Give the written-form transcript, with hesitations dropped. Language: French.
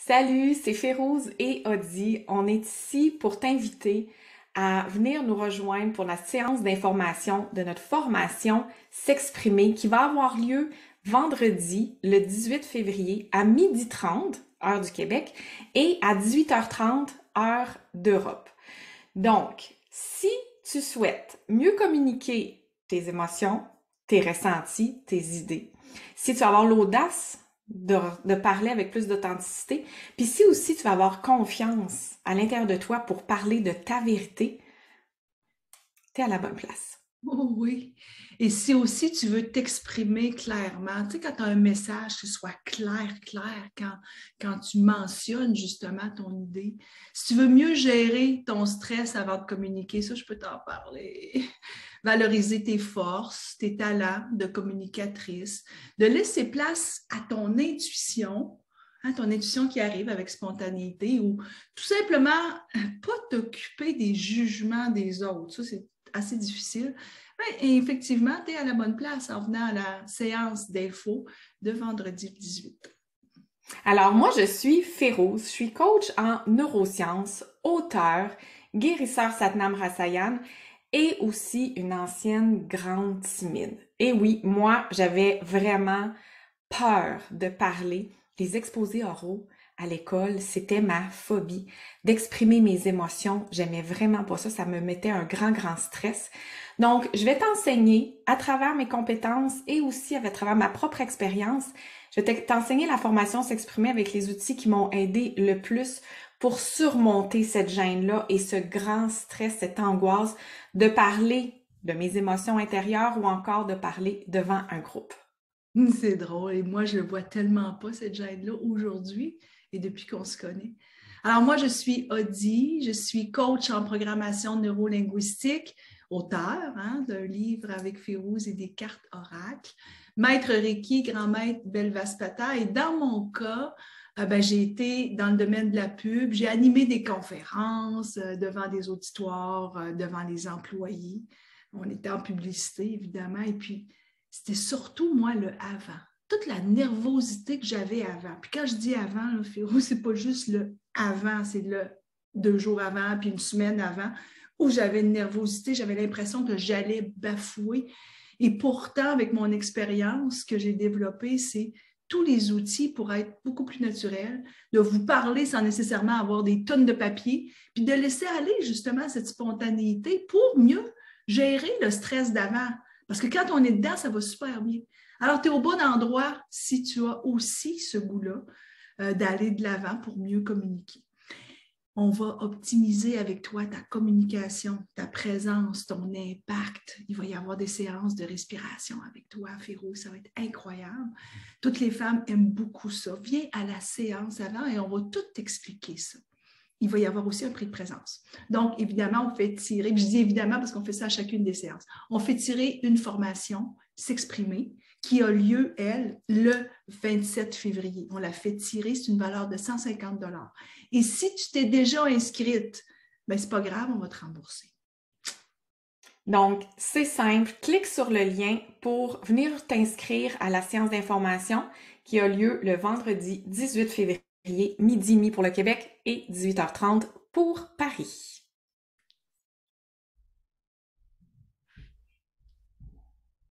Salut, c'est Férouz et Audie. On est ici pour t'inviter à venir nous rejoindre pour la séance d'information de notre formation S'exprimer qui va avoir lieu vendredi le 18 février à 12h30, heure du Québec, et à 18h30, heure d'Europe. Donc, si tu souhaites mieux communiquer tes émotions, tes ressentis, tes idées, si tu vas avoir l'audace de parler avec plus d'authenticité, puis si aussi tu vas avoir confiance à l'intérieur de toi pour parler de ta vérité, t'es à la bonne place. Oh oui. Et si aussi tu veux t'exprimer clairement, tu sais, quand tu as un message qui soit clair, quand tu mentionnes justement ton idée, si tu veux mieux gérer ton stress avant de communiquer, ça, je peux t'en parler. Valoriser tes forces, tes talents de communicatrice, de laisser place à ton intuition, hein, ton intuition qui arrive avec spontanéité ou tout simplement pas t'occuper des jugements des autres. Ça, c'est assez difficile. Et effectivement, tu es à la bonne place en venant à la séance d'info de vendredi 18. Alors moi, je suis Férouz, je suis coach en neurosciences, auteur, guérisseur Satnam Rasayan et aussi une ancienne grande timide. Et oui, moi, j'avais vraiment peur de parler. Les exposés oraux à l'école, c'était ma phobie. D'exprimer mes émotions, j'aimais vraiment pas ça, ça me mettait un grand stress. Donc, je vais t'enseigner à travers mes compétences et aussi à travers ma propre expérience. Je vais t'enseigner la formation S'exprimer avec les outils qui m'ont aidé le plus pour surmonter cette gêne-là et ce grand stress, cette angoisse de parler de mes émotions intérieures ou encore de parler devant un groupe. C'est drôle. Et moi, je ne vois tellement pas cette gêne-là aujourd'hui et depuis qu'on se connaît. Alors, moi, je suis Audie, je suis coach en programmation neurolinguistique, auteur hein, d'un livre avec Férouz et des cartes oracles, maître Reiki, grand maître Belvaspata. Et dans mon cas, j'ai été dans le domaine de la pub, j'ai animé des conférences devant des auditoires, devant les employés. On était en publicité, évidemment, et puis c'était surtout, moi, le avant. Toute la nervosité que j'avais avant. Puis quand je dis avant, là, Féro, c'est pas juste le avant, c'est le 2 jours avant, puis une semaine avant, où j'avais une nervosité, j'avais l'impression que j'allais bafouer. Et pourtant, avec mon expérience que j'ai développée, c'est tous les outils pour être beaucoup plus naturel, de vous parler sans nécessairement avoir des tonnes de papier, puis de laisser aller justement cette spontanéité pour mieux gérer le stress d'avant. Parce que quand on est dedans, ça va super bien. Alors, tu es au bon endroit si tu as aussi ce goût-là d'aller de l'avant pour mieux communiquer. On va optimiser avec toi ta communication, ta présence, ton impact. Il va y avoir des séances de respiration avec toi, Féro, ça va être incroyable. Toutes les femmes aiment beaucoup ça. Viens à la séance avant et on va tout t'expliquer ça. Il va y avoir aussi un prix de présence. Donc, évidemment, on fait tirer, je dis évidemment parce qu'on fait ça à chacune des séances, on fait tirer une formation, s'exprimer, qui a lieu, elle, le 27 février. On la fait tirer, c'est une valeur de 150 $. Et si tu t'es déjà inscrite, ben c'est pas grave, on va te rembourser. Donc, c'est simple, clique sur le lien pour venir t'inscrire à la séance d'information qui a lieu le vendredi 18 février, midi et demi pour le Québec et 18h30 pour Paris.